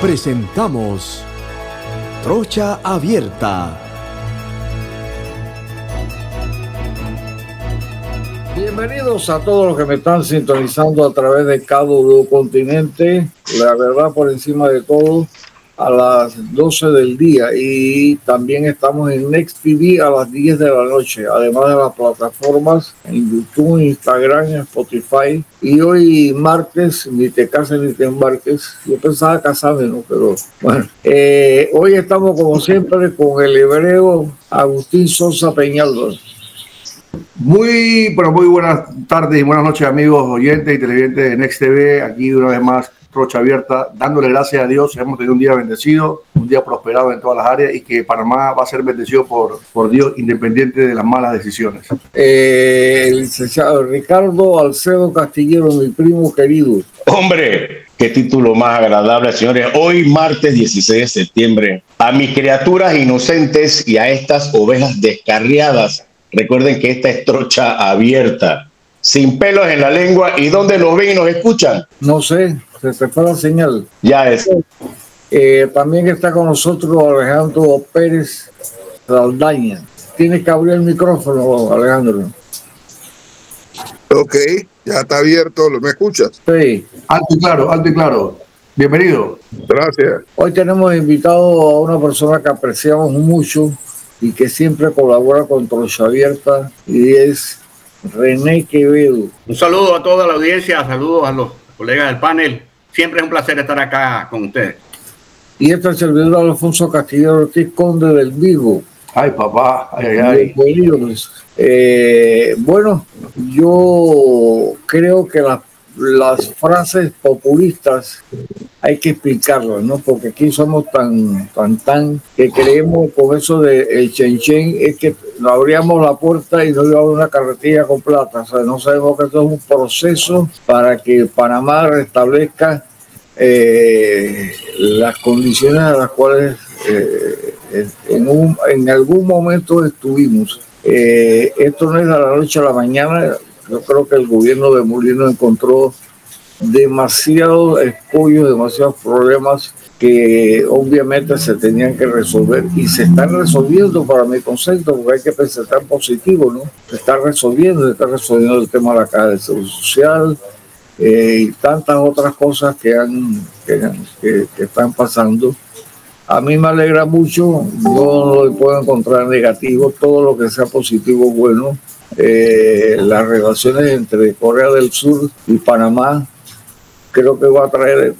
presentamos Trocha Abierta. Bienvenidos a todos los que me están sintonizando a través de cada continente, la verdad por encima de todo, a las 12 del día, y también estamos en Next TV a las 10 de la noche, además de las plataformas en YouTube, Instagram, Spotify. Y hoy martes, ni te cases ni te embarques, yo pensaba casarme, ¿no? Pero bueno, hoy estamos como siempre con el hebreo Agustín Sosa Peñalba. Muy buenas tardes y buenas noches, amigos oyentes y televidentes de Next TV. Aquí una vez más, Trocha Abierta, dándole gracias a Dios. Hemos tenido un día bendecido, un día prosperado en todas las áreas, y que Panamá va a ser bendecido por Dios, independiente de las malas decisiones. El licenciado Ricardo Alcedo Castillero, mi primo querido. Hombre, qué título más agradable, señores. Hoy, martes 16 de septiembre, a mis criaturas inocentes y a estas ovejas descarriadas, recuerden que esta es Trocha Abierta, sin pelos en la lengua. ¿Y dónde nos ven y nos escuchan? No sé, se fue la señal. Ya es. También está con nosotros Alejandro Pérez Saldaña. Tienes que abrir el micrófono, Alejandro. Ok, ya está abierto. ¿Me escuchas? Sí. Alto y claro, alto y claro. Bienvenido. Gracias. Hoy tenemos invitado a una persona que apreciamos mucho y que siempre colabora con Trocha Abierta, y es René Quevedo. Un saludo a toda la audiencia, saludos a los colegas del panel. Siempre es un placer estar acá con ustedes. Y este es el servidor Alfonso Castillero Ortiz, conde del Vigo. Ay, papá, ay. Bueno, yo creo que las frases populistas hay que explicarlas, ¿no? Porque aquí somos tan que creemos con eso de el chen es que abríamos la puerta y nos llevamos una carretilla con plata. O sea, no sabemos que esto es un proceso para que Panamá restablezca las condiciones a las cuales en algún momento estuvimos. Esto no es a la noche a la mañana. Yo creo que el gobierno de Molino encontró demasiados escollos, demasiados problemas que obviamente se tenían que resolver, y se están resolviendo para mi concepto, porque hay que pensar en positivo, ¿no? Se está resolviendo el tema de la caja de seguro social y tantas otras cosas que están pasando. A mí me alegra mucho, yo no le puedo encontrar negativo, todo lo que sea positivo es bueno. Las relaciones entre Corea del Sur y Panamá creo que va a traer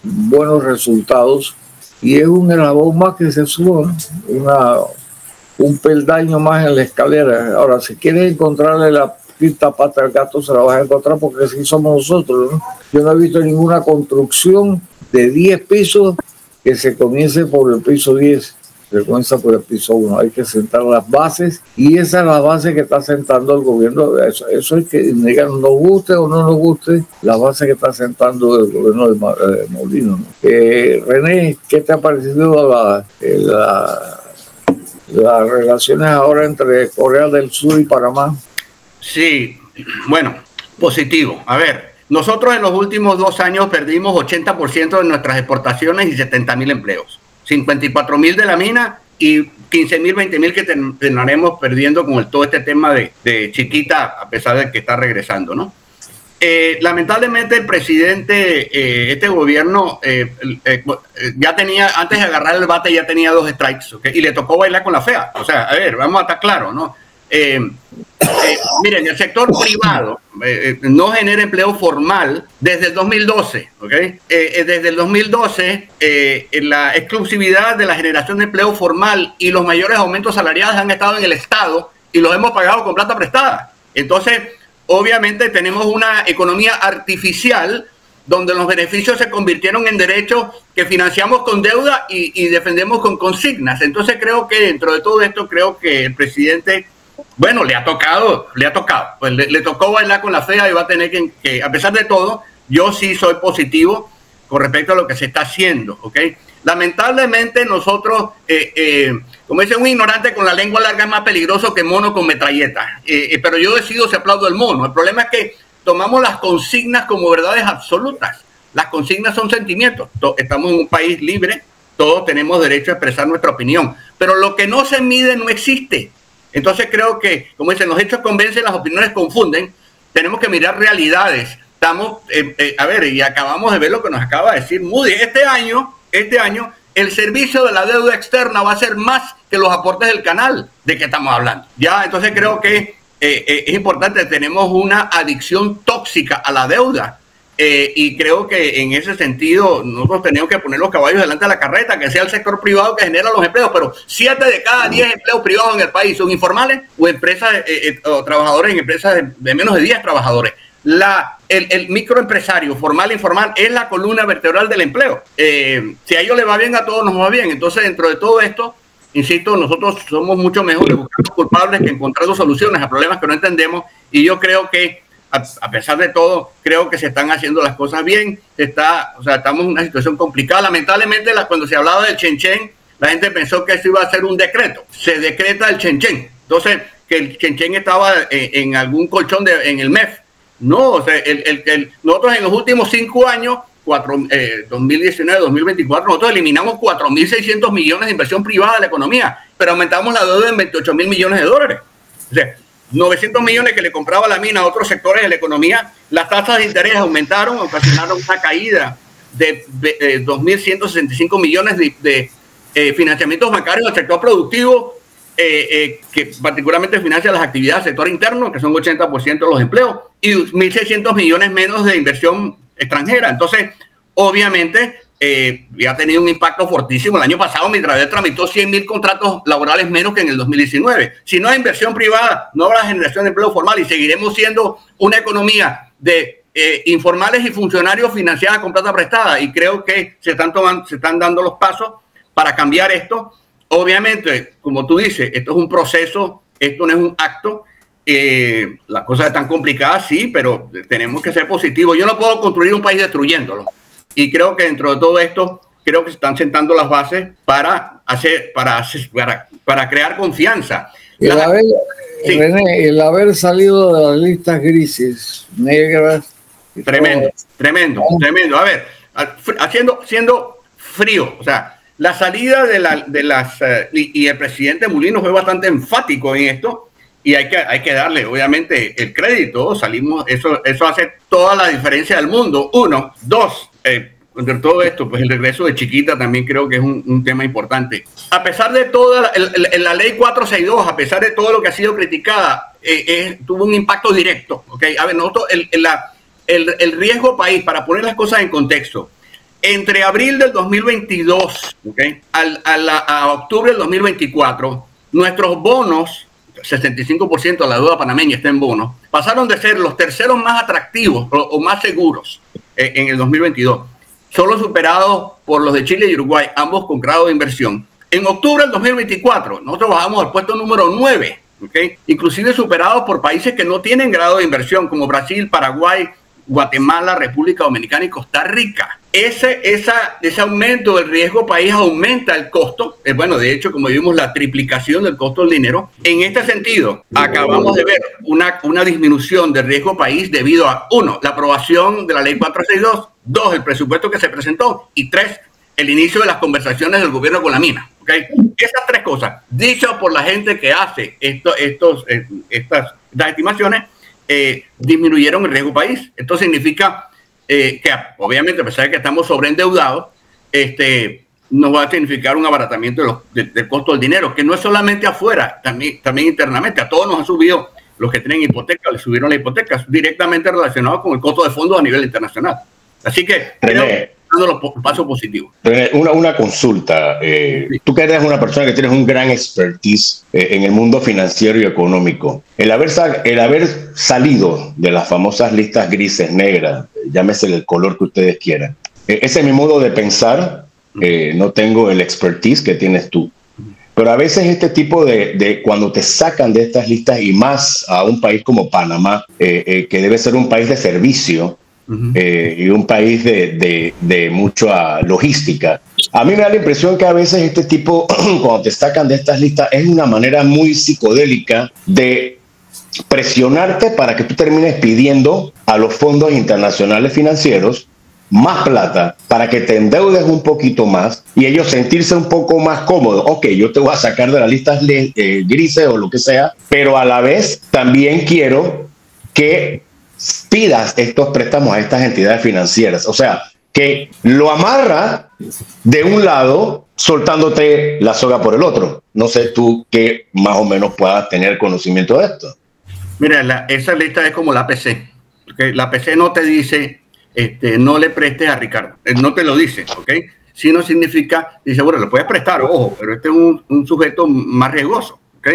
buenos resultados, y es un eslabón más que se sube, un peldaño más en la escalera. Ahora, si quieres encontrarle la quinta pata al gato, se la vas a encontrar, porque así somos nosotros, ¿no? Yo no he visto ninguna construcción de 10 pisos que se comience por el piso 10. Se comienza por el piso 1, hay que sentar las bases, y esa es la base que está sentando el gobierno. Eso es que nos guste o no nos guste, la base que está sentando el gobierno de Molino, ¿no? René, ¿qué te ha parecido las relaciones ahora entre Corea del Sur y Panamá? Sí, bueno, positivo. A ver, nosotros en los últimos 2 años perdimos 80% de nuestras exportaciones y 70.000 empleos. 54.000 de la mina y 15.000, 20.000 que terminaremos perdiendo con todo este tema de Chiquita, a pesar de que está regresando, ¿no? Lamentablemente el presidente, este gobierno, ya tenía, antes de agarrar el bate ya tenía 2 strikes, ¿okay? Y le tocó bailar con la fea. O sea, a ver, vamos a estar claros, ¿no? Miren, el sector privado no genera empleo formal desde el 2012, ¿ok? Desde el 2012, la exclusividad de la generación de empleo formal y los mayores aumentos salariales han estado en el Estado, y los hemos pagado con plata prestada. Entonces, obviamente tenemos una economía artificial donde los beneficios se convirtieron en derechos que financiamos con deuda y defendemos con consignas. Entonces creo que dentro de todo esto, creo que el presidente, bueno, le ha tocado, pues le tocó bailar con la fea, y va a tener que, a pesar de todo, yo sí soy positivo con respecto a lo que se está haciendo, ¿ok? Lamentablemente nosotros, como dice un ignorante, con la lengua larga es más peligroso que mono con metralleta, pero yo decido si aplaudo el mono. El problema es que tomamos las consignas como verdades absolutas. Las consignas son sentimientos. Estamos en un país libre, todos tenemos derecho a expresar nuestra opinión, pero lo que no se mide no existe. Entonces creo que, como dicen, los hechos convencen, las opiniones confunden. Tenemos que mirar realidades. Estamos, a ver, y acabamos de ver lo que nos acaba de decir Moody. Este año, el servicio de la deuda externa va a ser más que los aportes del canal. ¿De qué estamos hablando? Ya, entonces creo que es importante. Tenemos una adicción tóxica a la deuda. Y creo que en ese sentido nosotros tenemos que poner los caballos delante de la carreta, que sea el sector privado que genera los empleos, pero 7 de cada 10 empleos privados en el país son informales o empresas o trabajadores en empresas de menos de 10 trabajadores. El microempresario formal e informal es la columna vertebral del empleo. Si a ellos les va bien, a todos nos va bien. Entonces, dentro de todo esto, insisto, nosotros somos mucho mejores buscando culpables que encontrando soluciones a problemas que no entendemos, y yo creo que a pesar de todo, creo que se están haciendo las cosas bien. Estamos en una situación complicada. Lamentablemente, cuando se hablaba del Chenchen, la gente pensó que eso iba a ser un decreto. Se decreta el Chenchen. Entonces, que el Chenchen estaba en algún colchón en el MEF. No, o sea, nosotros en los últimos 5 años, 2019, 2024, nosotros eliminamos 4.600 millones de inversión privada de la economía, pero aumentamos la deuda en 28.000 millones de dólares. O sea, 900 millones que le compraba la mina a otros sectores de la economía, las tasas de interés aumentaron, ocasionaron una caída de 2.165 millones de financiamientos bancarios al sector productivo, que particularmente financia las actividades del sector interno, que son 80% de los empleos, y 1.600 millones menos de inversión extranjera. Entonces, obviamente, ha tenido un impacto fortísimo. El año pasado Mitravel tramitó 100.000 contratos laborales menos que en el 2019. Si no hay inversión privada, no habrá generación de empleo formal y seguiremos siendo una economía de informales y funcionarios financiadas con plata prestada. Y creo que se están dando los pasos para cambiar esto. Obviamente, como tú dices, esto es un proceso, esto no es un acto. Las cosas están complicadas, sí, pero tenemos que ser positivos. Yo no puedo construir un país destruyéndolo. Y creo que dentro de todo esto, creo que se están sentando las bases para crear confianza. El haber salido de las listas grises, negras. Tremendo. A ver, siendo frío, o sea, la salida y el presidente Mulino fue bastante enfático en esto. Y hay que darle, obviamente, el crédito. Eso hace toda la diferencia del mundo. 1, 2, entre todo esto, pues el regreso de Chiquita también creo que es un tema importante. A pesar de toda la ley 462, a pesar de todo lo que ha sido criticada, tuvo un impacto directo. ¿Okay? A ver, nosotros, el riesgo país, para poner las cosas en contexto, entre abril del 2022, ¿okay? a octubre del 2024, nuestros bonos, 65% de la deuda panameña está en bonos, pasaron de ser los terceros más atractivos o más seguros en el 2022, solo superados por los de Chile y Uruguay, ambos con grado de inversión. En octubre del 2024, nosotros bajamos al puesto número 9, ¿okay? Inclusive superados por países que no tienen grado de inversión, como Brasil, Paraguay, Guatemala, República Dominicana y Costa Rica. Ese aumento del riesgo país aumenta el costo. Bueno, de hecho, como vimos, la triplicación del costo del dinero. En este sentido, acabamos de ver una disminución del riesgo país debido a, 1, la aprobación de la ley 462, 2, el presupuesto que se presentó, y 3, el inicio de las conversaciones del gobierno con la mina. ¿Okay? Esas 3 cosas, dichas por la gente que hace estas estimaciones, disminuyeron el riesgo país. Esto significa que obviamente, a pesar de que estamos sobreendeudados, nos va a significar un abaratamiento del costo del dinero, que no es solamente afuera, también internamente. A todos nos han subido, los que tienen hipoteca, les subieron la hipoteca, directamente relacionado con el costo de fondos a nivel internacional. Así que creo que los pasos positivos. Una consulta. Tú que eres una persona que tienes un gran expertise en el mundo financiero y económico, el haber salido de las famosas listas grises, negras, llámese el color que ustedes quieran, ese es mi modo de pensar. No tengo el expertise que tienes tú. Pero a veces este tipo de cuando te sacan de estas listas, y más a un país como Panamá, que debe ser un país de servicio, y un país de mucha logística. A mí me da la impresión que a veces este tipo, cuando te sacan de estas listas, es una manera muy psicodélica de presionarte para que tú termines pidiendo a los fondos internacionales financieros más plata para que te endeudes un poquito más y ellos sentirse un poco más cómodos. Ok, yo te voy a sacar de las listas grises o lo que sea, pero a la vez también quiero que pidas estos préstamos a estas entidades financieras. O sea, que lo amarra de un lado soltándote la soga por el otro. No sé tú que más o menos puedas tener conocimiento de esto. Mira, esa lista es como la APC. ¿Okay? La APC no te dice no le prestes a Ricardo. No te lo dice, ¿ok? Si no significa, dice, bueno, le puedes prestar, ojo, pero este es un sujeto más riesgoso, ¿ok?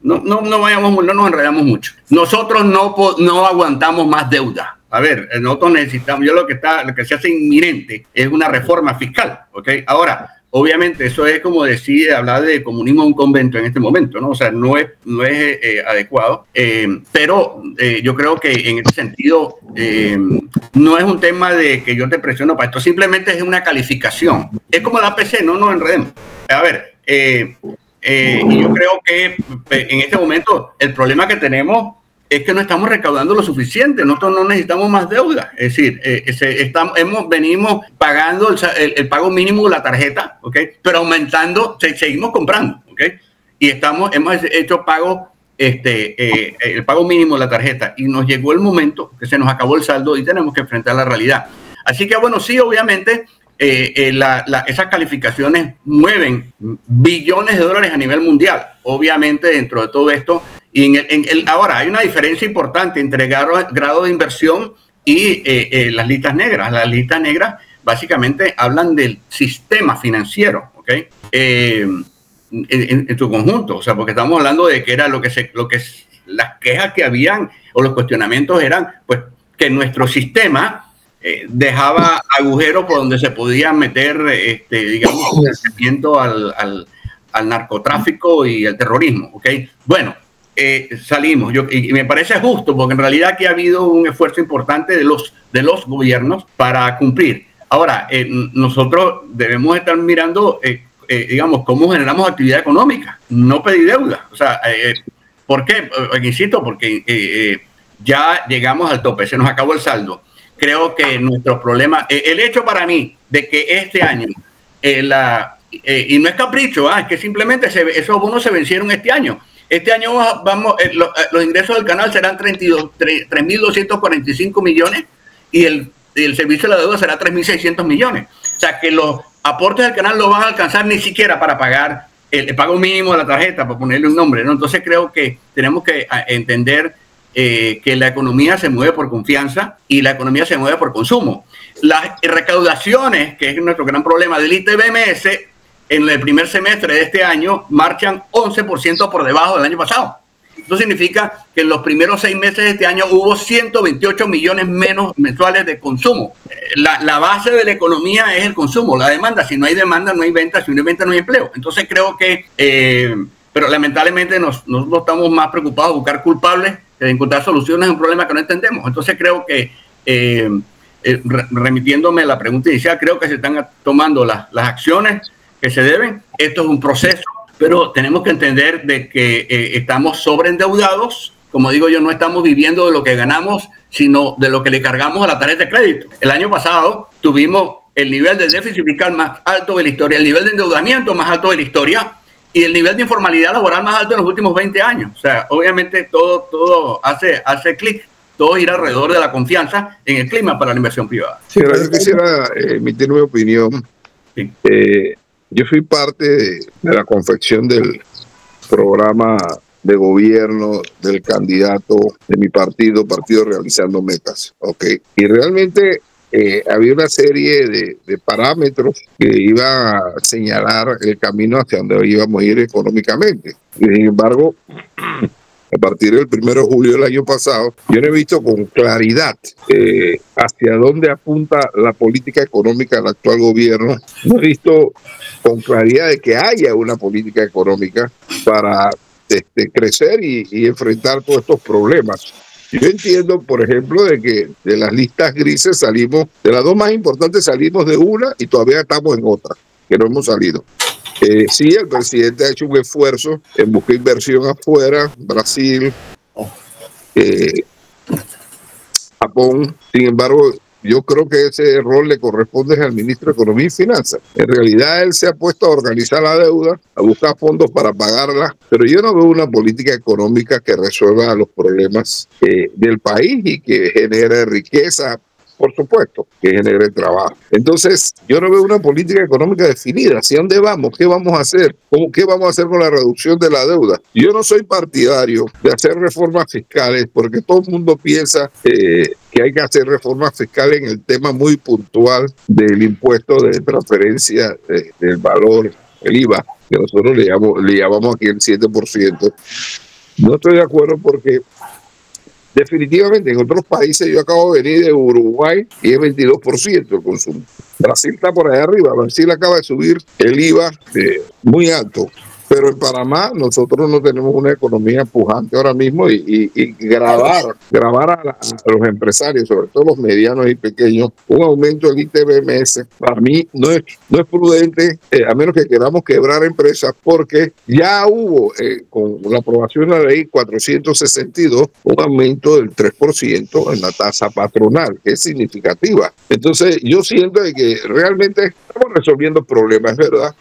No nos enredamos mucho. Nosotros no aguantamos más deuda. A ver, nosotros necesitamos, lo que se hace inminente es una reforma fiscal, ¿ok? Ahora, obviamente, eso es como decir, hablar de comunismo en un convento en este momento, ¿no? O sea, no es adecuado, pero yo creo que en este sentido no es un tema de que yo te presiono para esto, simplemente es una calificación. Es como la APC, no nos enredemos. A ver, y yo creo que en este momento el problema que tenemos es que no estamos recaudando lo suficiente. Nosotros no necesitamos más deuda. Es decir, venimos pagando el pago mínimo de la tarjeta, ¿ok? Pero aumentando, seguimos comprando, ¿ok? Y hemos hecho pago, el pago mínimo de la tarjeta y nos llegó el momento que se nos acabó el saldo y tenemos que enfrentar la realidad. Así que, bueno, sí, obviamente, esas calificaciones mueven billones de dólares a nivel mundial. Obviamente, dentro de todo esto, y ahora hay una diferencia importante entre grado de inversión y las listas negras. Las listas negras básicamente hablan del sistema financiero, ¿ok? En su conjunto, o sea, porque estamos hablando de que era las quejas que habían o los cuestionamientos eran, pues, que nuestro sistema dejaba agujeros por donde se podía meter, digamos, financiamiento al narcotráfico y al terrorismo, ¿ok? Bueno, salimos, y me parece justo, porque en realidad aquí ha habido un esfuerzo importante de los gobiernos para cumplir. Ahora, nosotros debemos estar mirando, digamos, cómo generamos actividad económica, no pedir deuda. O sea, ¿por qué? Insisto, porque ya llegamos al tope, se nos acabó el saldo. Creo que nuestro problema, el hecho para mí de que este año, y no es capricho, es que simplemente esos bonos se vencieron este año. Este año los ingresos del canal serán 3.245 millones y el servicio de la deuda será 3.600 millones. O sea que los aportes del canal no van a alcanzar ni siquiera para pagar el pago mínimo de la tarjeta, por ponerle un nombre, ¿no? Entonces creo que tenemos que entender que la economía se mueve por confianza y la economía se mueve por consumo. Las recaudaciones, que es nuestro gran problema del ITBMS, en el primer semestre de este año marchan 11% por debajo del año pasado. Esto significa que en los primeros 6 meses de este año hubo 128 millones menos mensuales de consumo. La base de la economía es el consumo, la demanda. Si no hay demanda, no hay venta. Si no hay venta, no hay empleo. Entonces creo que, pero lamentablemente nosotros estamos más preocupados de buscar culpables que de encontrar soluciones a un problema que no entendemos. Entonces creo que, remitiéndome a la pregunta inicial, creo que se están tomando las acciones que se deben. Esto es un proceso, pero tenemos que entender de que estamos sobreendeudados. Como digo yo, no estamos viviendo de lo que ganamos, sino de lo que le cargamos a la tarjeta de crédito. El año pasado tuvimos el nivel de déficit fiscal más alto de la historia, el nivel de endeudamiento más alto de la historia y el nivel de informalidad laboral más alto en los últimos 20 años. O sea, obviamente todo hace clic. Todo gira alrededor de la confianza en el clima para la inversión privada. Sí, ahora yo quisiera emitir mi opinión. Sí. Yo fui parte de la confección del programa de gobierno del candidato de mi partido Realizando Metas, ¿ok? Y realmente había una serie de parámetros que iban a señalar el camino hacia donde íbamos a ir económicamente. Sin embargo, a partir del 1 de julio del año pasado, yo no he visto con claridad hacia dónde apunta la política económica del actual gobierno. No he visto con claridad de que haya una política económica para crecer y enfrentar todos estos problemas. Yo entiendo, por ejemplo, de que de las listas grises salimos, de las dos más importantes salimos de una y todavía estamos en otra, que no hemos salido. Sí, el presidente ha hecho un esfuerzo en buscar inversión afuera, Brasil, Japón. Sin embargo, yo creo que ese rol le corresponde al ministro de Economía y Finanzas. En realidad él se ha puesto a organizar la deuda, a buscar fondos para pagarla, pero yo no veo una política económica que resuelva los problemas del país y que genere riqueza, por supuesto, que genere trabajo. Entonces, yo no veo una política económica definida. ¿Hacia dónde vamos? ¿Qué vamos a hacer? ¿Qué vamos a hacer con la reducción de la deuda? Yo no soy partidario de hacer reformas fiscales porque todo el mundo piensa que hay que hacer reformas fiscales en el tema muy puntual del impuesto de transferencia del valor, el IVA, que nosotros le llamamos aquí el 7%. No estoy de acuerdo porque definitivamente en otros países, yo acabo de venir de Uruguay y es 22% el consumo. Brasil está por allá arriba, Brasil acaba de subir el IVA muy alto. Pero en Panamá nosotros no tenemos una economía pujante ahora mismo y grabar a los empresarios, sobre todo los medianos y pequeños, un aumento del ITBMS, para mí no es prudente, a menos que queramos quebrar empresas, porque ya hubo con la aprobación de la ley 462 un aumento del 3% en la tasa patronal, que es significativa. Entonces yo siento que realmente estamos resolviendo problemas, es verdad.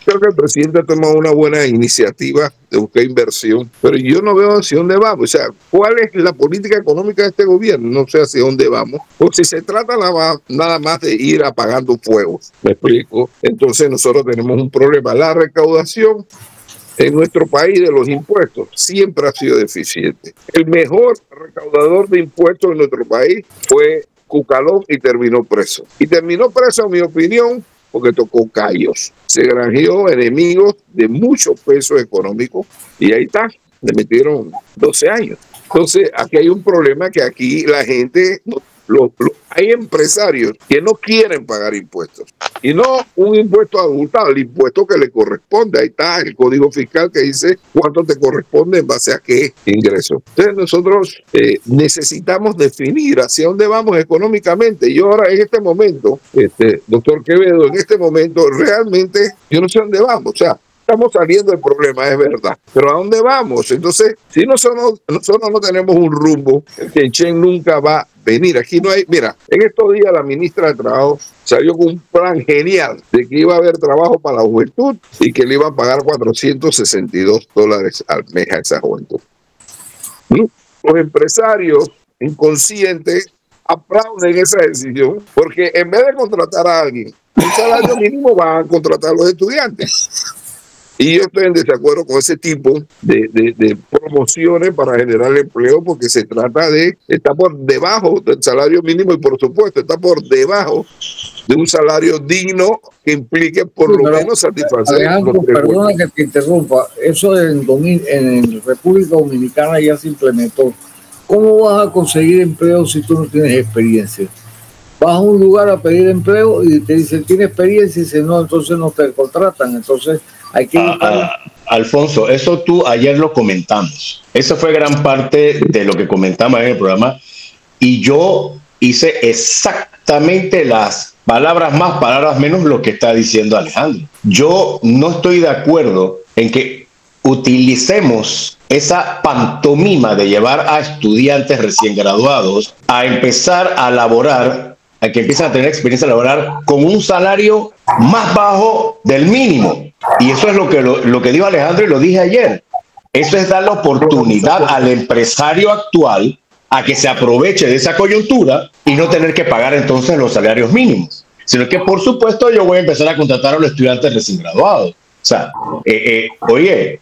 Creo que el presidente ha tomado una buena iniciativa de buscar inversión, pero yo no veo hacia dónde vamos. O sea, ¿cuál es la política económica de este gobierno? No sé hacia dónde vamos. Porque si se trata nada más de ir apagando fuegos, ¿me explico? Entonces nosotros tenemos un problema. La recaudación en nuestro país de los impuestos siempre ha sido deficiente. El mejor recaudador de impuestos en nuestro país fue Cucalón y terminó preso. Y terminó preso, en mi opinión, porque tocó callos. Se granjeó enemigos de mucho peso económico y ahí está, le metieron 12 años. Entonces, aquí hay un problema que aquí la gente, hay empresarios que no quieren pagar impuestos. Y no un impuesto abultado, el impuesto que le corresponde. Ahí está el código fiscal que dice cuánto te corresponde en base a qué ingreso. Entonces nosotros necesitamos definir hacia dónde vamos económicamente. Y ahora en este momento, doctor Quevedo, en este momento realmente yo no sé dónde vamos. O sea, estamos saliendo del problema, es verdad. Pero ¿a dónde vamos? Entonces, si nosotros no tenemos un rumbo, el Kenchen nunca va a venir. Aquí no hay... Mira, en estos días la ministra de Trabajo salió con un plan genial de que iba a haber trabajo para la juventud y que le iban a pagar $462 al mes a esa juventud. Los empresarios inconscientes aplauden esa decisión porque en vez de contratar a alguien, un salario mínimo van a contratar a los estudiantes. Y yo estoy en desacuerdo con ese tipo de promociones para generar empleo porque se trata de, está por debajo del salario mínimo y por supuesto está por debajo de un salario digno que implique por lo menos satisfacer. Alejandro, perdona que te interrumpa, eso en República Dominicana ya se implementó. ¿Cómo vas a conseguir empleo si tú no tienes experiencia? Vas a un lugar a pedir empleo y te dicen, ¿tiene experiencia? Y dicen, no, entonces no te contratan. Entonces hay que... Alfonso, eso tú ayer lo comentamos. Eso fue gran parte de lo que comentamos en el programa. Y yo hice exactamente las palabras más, palabras menos lo que está diciendo Alejandro. Yo no estoy de acuerdo en que utilicemos esa pantomima de llevar a estudiantes recién graduados a empezar a laborar, a que empiecen a tener experiencia laboral con un salario más bajo del mínimo. Y eso es lo que dijo Alejandro y lo dije ayer. Eso es dar la oportunidad al empresario actual a que se aproveche de esa coyuntura y no tener que pagar entonces los salarios mínimos. Sino que, por supuesto, yo voy a empezar a contratar a los estudiantes recién graduados. O sea, oye,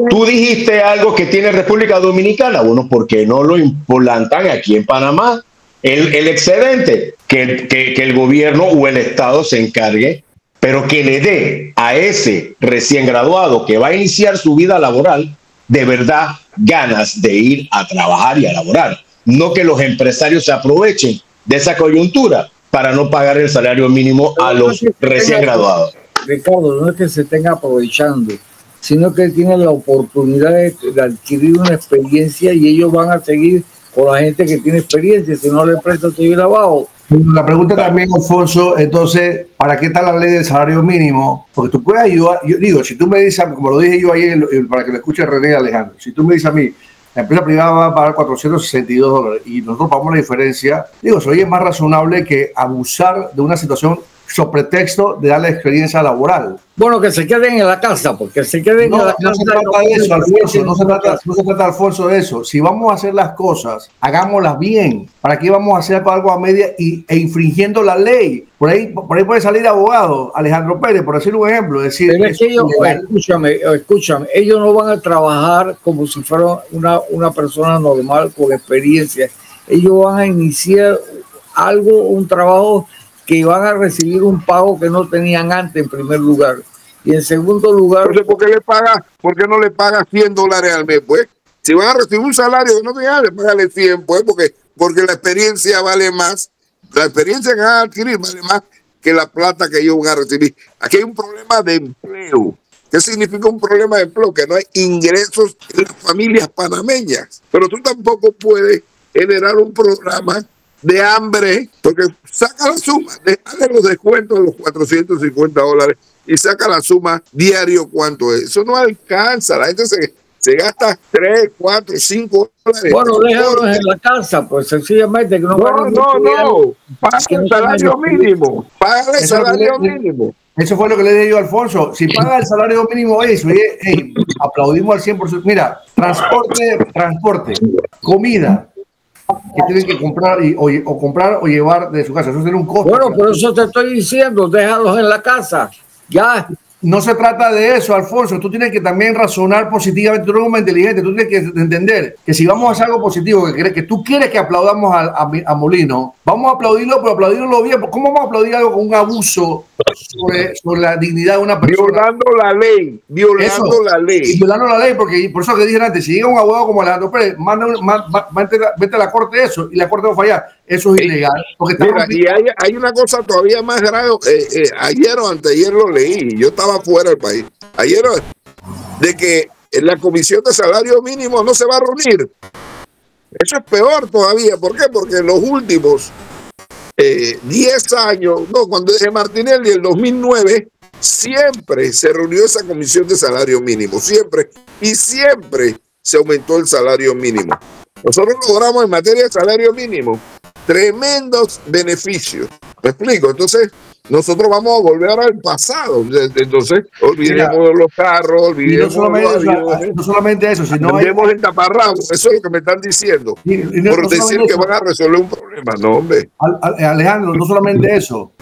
tú dijiste algo que tiene República Dominicana. Bueno, ¿por qué no lo implantan aquí en Panamá? El excedente, que el gobierno o el Estado se encargue, pero que le dé a ese recién graduado que va a iniciar su vida laboral de verdad ganas de ir a trabajar y a laborar. No que los empresarios se aprovechen de esa coyuntura para no pagar el salario mínimo a los recién graduados. Ricardo, no es que se estén aprovechando, sino que tienen la oportunidad de adquirir una experiencia y ellos van a seguir con la gente que tiene experiencia. Si no le prestan seguir abajo. La pregunta también, Alfonso, entonces, ¿para qué está la ley del salario mínimo? Porque tú puedes ayudar, yo digo, si tú me dices, como lo dije yo ayer, para que lo escuche René Alejandro, si tú me dices a mí, la empresa privada va a pagar $462 y nosotros pagamos la diferencia. Digo, eso hoy es más razonable que abusar de una situación sobre pretexto de darle experiencia laboral. Bueno, que se queden en la casa, porque se queden en la casa. No se trata de eso, Alfonso, no se trata, Alfonso, de eso. Si vamos a hacer las cosas, hagámoslas bien. ¿Para qué vamos a hacer algo a media e infringiendo la ley? Por ahí puede salir abogado, Alejandro Pérez, por decir un ejemplo. Decir, pero es que ellos, escúchame, ellos no van a trabajar como si fueran una persona normal con experiencia. Ellos van a iniciar un trabajo que van a recibir un pago que no tenían antes, en primer lugar. Y en segundo lugar... Entonces, ¿por qué no le paga $100 al mes, pues? Si van a recibir un salario que no tengan, le págale 100, pues, porque la experiencia vale más. La experiencia que van a adquirir vale más que la plata que ellos van a recibir. Aquí hay un problema de empleo. ¿Qué significa un problema de empleo? Que no hay ingresos en las familias panameñas. Pero tú tampoco puedes generar un programa de hambre, porque saca la suma, dale los descuentos de los $450 y saca la suma diario cuánto es. Eso no alcanza, la gente se gasta $3, $4, $5. Bueno, déjalos en la casa, pues sencillamente que no. Paga el salario mínimo. Paga el salario mínimo. Eso fue lo que le dije yo a Alfonso. Si paga el salario mínimo, aplaudimos al 100%. Mira, transporte, comida, que tienen que comprar comprar o llevar de su casa. Eso tiene un costo. Bueno, por eso te estoy diciendo, déjalos en la casa. Ya. No se trata de eso, Alfonso. Tú tienes que también razonar positivamente. Tú eres un hombre inteligente. Tú tienes que entender que si vamos a hacer algo positivo, que tú quieres que aplaudamos a Molino, vamos a aplaudirlo, pero aplaudirlo bien. ¿Cómo vamos a aplaudir algo con un abuso sobre la dignidad de una persona? Violando la ley. Violando la ley, porque por eso que dije antes, si llega un abogado como Alejandro Pérez, vete a la corte de eso, y la corte va a fallar. Eso es ilegal. Mira, y hay una cosa todavía más grave. Ayer o anteayer lo leí. Yo estaba fuera del país. Ayer, de que la comisión de salario mínimo no se va a reunir. Eso es peor todavía. ¿Por qué? Porque en los últimos 10 años, cuando dije Martinelli, en 2009, siempre se reunió esa comisión de salario mínimo. Siempre. Y siempre se aumentó el salario mínimo. Nosotros logramos en materia de salario mínimo tremendos beneficios. ¿Me explico? Entonces, nosotros vamos a volver al pasado. Entonces, olvidemos de los carros, olvidemos de los aviones. No solamente eso, sino andemos en taparrabos. Eso es lo que me están diciendo. Por decir que van a resolver un problema. No, hombre. Alejandro, no solamente eso.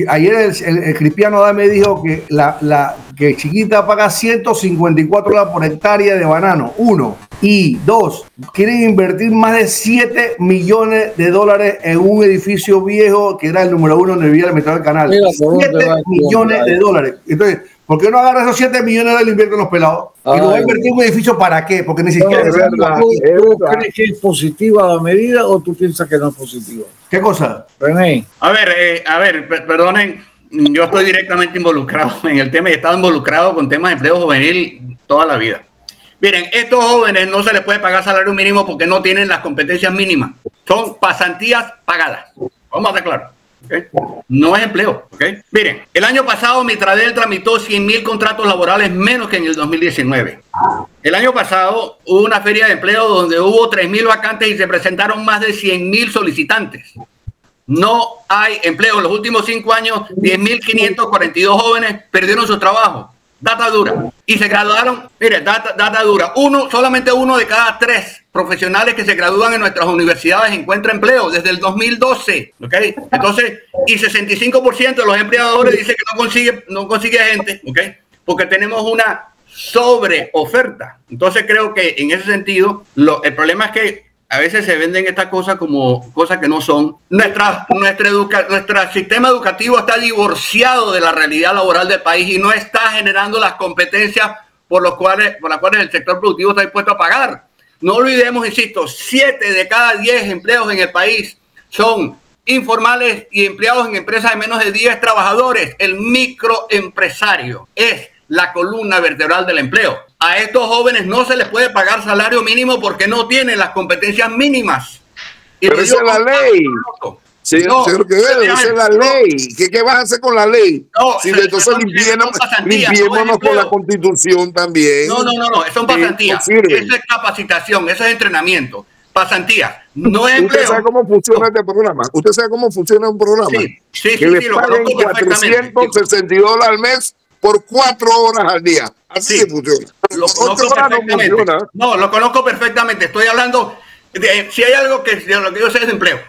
Ayer el Cristiano me dijo que Chiquita paga $154 por hectárea de banano, 1. Y 2, quieren invertir más de $7 millones en un edificio viejo que era el número 1 donde vivía el metro del canal. 7 millones de dólares. Entonces, ¿por qué no agarra esos 7 millones y lo invierte en los pelados? Y lo va a invertir en un edificio, ¿para qué? Porque ni siquiera... ¿Tú crees que es positiva la medida o tú piensas que no es positiva? ¿Qué cosa? René. A ver, perdonen, yo estoy directamente involucrado en el tema y he estado involucrado con temas de empleo juvenil toda la vida. Miren, estos jóvenes no se les puede pagar salario mínimo porque no tienen las competencias mínimas. Son pasantías pagadas. Vamos a estar claros. ¿Okay? No es empleo. ¿Okay? Miren, el año pasado Mitradel tramitó 100,000 contratos laborales menos que en el 2019. El año pasado hubo una feria de empleo donde hubo 3,000 vacantes y se presentaron más de 100,000 solicitantes. No hay empleo. En los últimos 5 años, 10,542 jóvenes perdieron su trabajo. Data dura. Y se graduaron, mire, data dura. Solamente uno de cada 3 profesionales que se gradúan en nuestras universidades encuentra empleo desde el 2012. ¿Ok? Entonces, y 65% de los empleadores dicen que no consigue gente. ¿Ok? Porque tenemos una sobreoferta. Entonces, creo que en ese sentido, el problema es que a veces se venden estas cosas como cosas que no son. Nuestro sistema educativo está divorciado de la realidad laboral del país y no está generando las competencias por las cuales el sector productivo está dispuesto a pagar. No olvidemos, insisto, 7 de cada 10 empleos en el país son informales y empleados en empresas de menos de 10 trabajadores. El microempresario es la columna vertebral del empleo. A estos jóvenes no se les puede pagar salario mínimo porque no tienen las competencias mínimas. Pero esa es la ley. Señor Quevedo, esa es la ley. ¿Qué vas a hacer con la ley? Si entonces limpiémonos con la Constitución también. No, eso es pasantía. Eso es capacitación, eso es entrenamiento. Pasantía, no es empleo. ¿Usted sabe cómo funciona este programa? ¿Usted sabe cómo funciona un programa? Sí, que le paguen $462 al mes por 4 horas al día. Así se funciona. Lo conozco perfectamente. Lo conozco perfectamente. Estoy hablando de, si hay algo que lo que yo sé es de empleo.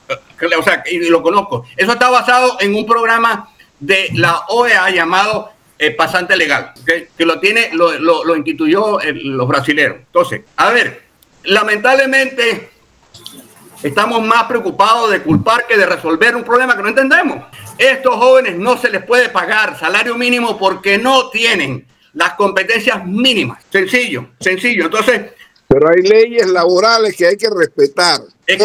O sea, y lo conozco. Eso está basado en un programa de la OEA llamado Pasante Legal, ¿okay? Que lo instituyó los brasileños. Entonces, a ver, lamentablemente estamos más preocupados de culpar que de resolver un problema que no entendemos. Estos jóvenes no se les puede pagar salario mínimo porque no tienen las competencias mínimas. Sencillo. Entonces, pero hay leyes laborales que hay que respetar.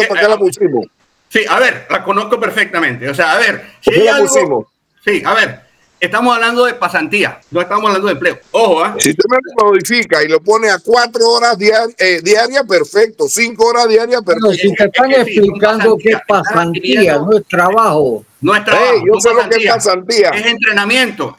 ¿Para qué la pusimos? Sí, a ver, la conozco perfectamente. O sea, a ver, si hay algo, sí, a ver, estamos hablando de pasantía, no estamos hablando de empleo. Ojo, si usted me lo modifica y lo pone a 4 horas diarias, perfecto. 5 horas diarias, perfecto. No, si te están explicando que es pasantía, no es trabajo. No es trabajo. Yo sé lo que es pasantía. Es entrenamiento.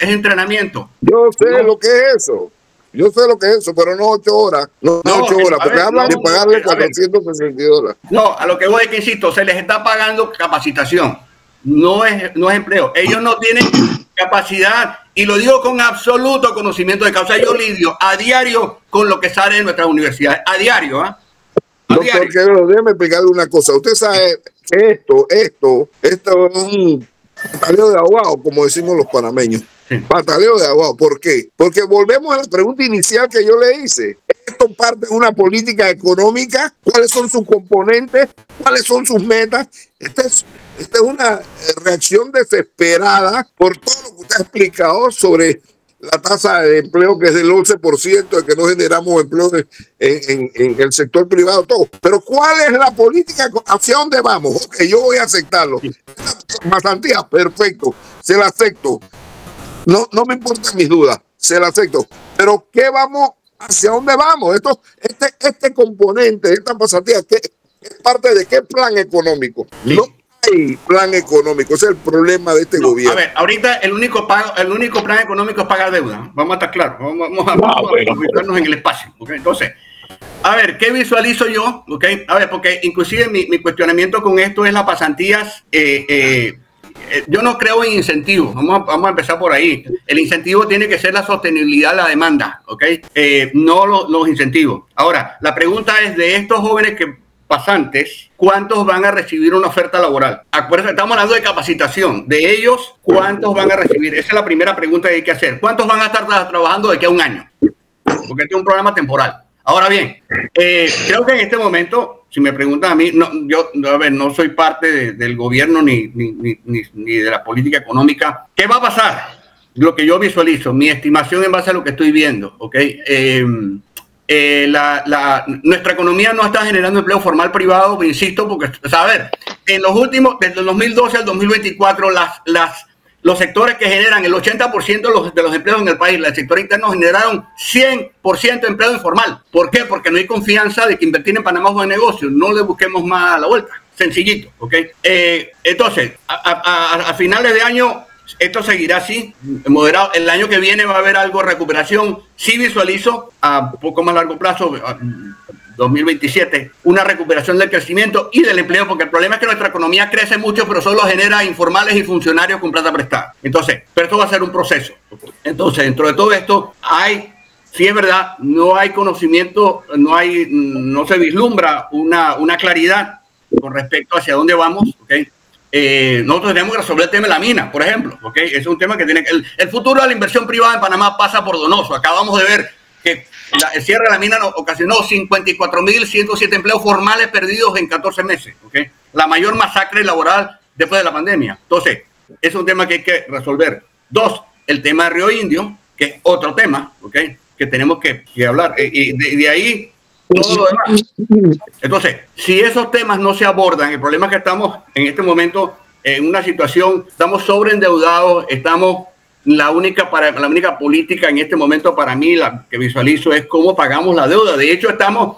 Yo sé lo que es eso. Yo sé lo que es eso, pero no 8 horas. No 8 horas, porque hablan de pagarle $462. No, a lo que voy es que, insisto, se les está pagando capacitación. No es empleo. Ellos no tienen capacidad, y lo digo con absoluto conocimiento de causa. Yo lidio a diario con lo que sale de nuestras universidades. A diario, Doctor Quevedo, déjeme explicarle una cosa. Usted sabe que esto es un pataleo de abogado, como decimos los panameños. Pataleo de abogado. ¿Por qué? Porque volvemos a la pregunta inicial que yo le hice. Esto parte de una política económica. ¿Cuáles son sus componentes? ¿Cuáles son sus metas? Esta es una reacción desesperada por todo lo que usted ha explicado sobre la tasa de empleo, que es del 11%, de que no generamos empleo en el sector privado, todo. Pero ¿cuál es la política? ¿Hacia dónde vamos? Ok, yo voy a aceptarlo. Pasantía, perfecto, se la acepto. No me importan mis dudas, se la acepto. Pero ¿qué vamos? ¿Hacia dónde vamos? Este componente, esta pasantía, ¿es parte de qué plan económico? Sí. No hay plan económico, ese es el problema de este gobierno. A ver, ahorita el único plan económico es pagar deuda. Vamos a estar claros, vamos a ubicarnos en el espacio. ¿Okay? Entonces, a ver, ¿qué visualizo yo? ¿Okay? A ver, porque inclusive mi cuestionamiento con esto es las pasantías. Yo no creo en incentivos. Vamos a empezar por ahí. El incentivo tiene que ser la sostenibilidad de la demanda, ¿ok? No los incentivos. Ahora, la pregunta es de estos jóvenes pasantes, ¿cuántos van a recibir una oferta laboral? Acuérdense, estamos hablando de capacitación. De ellos, ¿cuántos van a recibir? Esa es la primera pregunta que hay que hacer. ¿Cuántos van a estar trabajando de aquí a un año? Porque este es un programa temporal. Ahora bien, creo que en este momento, si me preguntan a mí, no soy parte del gobierno ni de la política económica. ¿Qué va a pasar? Lo que yo visualizo, mi estimación en base a lo que estoy viendo, ¿ok? Nuestra economía no está generando empleo formal privado, insisto, porque, a ver, en los últimos, desde el 2012 al 2024, los sectores que generan el 80% de los empleos en el país, el sector interno, generaron 100% de empleo informal. ¿Por qué? Porque no hay confianza de que invertir en Panamá es buen negocio. No le busquemos más a la vuelta. Sencillito, ¿ok? Entonces, a finales de año, esto seguirá así, moderado. El año que viene va a haber algo de recuperación. Sí visualizo a poco más largo plazo, 2027, una recuperación del crecimiento y del empleo, porque el problema es que nuestra economía crece mucho, pero solo genera informales y funcionarios con plata prestada. Entonces, pero esto va a ser un proceso. Entonces, dentro de todo esto, sí es verdad, no hay conocimiento, no se vislumbra una claridad con respecto hacia dónde vamos, ¿ok? Nosotros tenemos que resolver el tema de la mina, por ejemplo, ¿ok? Es un tema que tiene que... El futuro de la inversión privada en Panamá pasa por Donoso. Acabamos de ver que el cierre de la mina ocasionó 54.107 empleos formales perdidos en 14 meses, ¿ok? La mayor masacre laboral después de la pandemia. Entonces, es un tema que hay que resolver. 2, el tema de Río Indio, que es otro tema, ¿ok? Que tenemos que hablar. Y de ahí todo lo demás. Entonces, si esos temas no se abordan, el problema es que estamos en este momento en una situación, estamos sobreendeudados, estamos la única política en este momento para mí, la que visualizo, es cómo pagamos la deuda. De hecho, estamos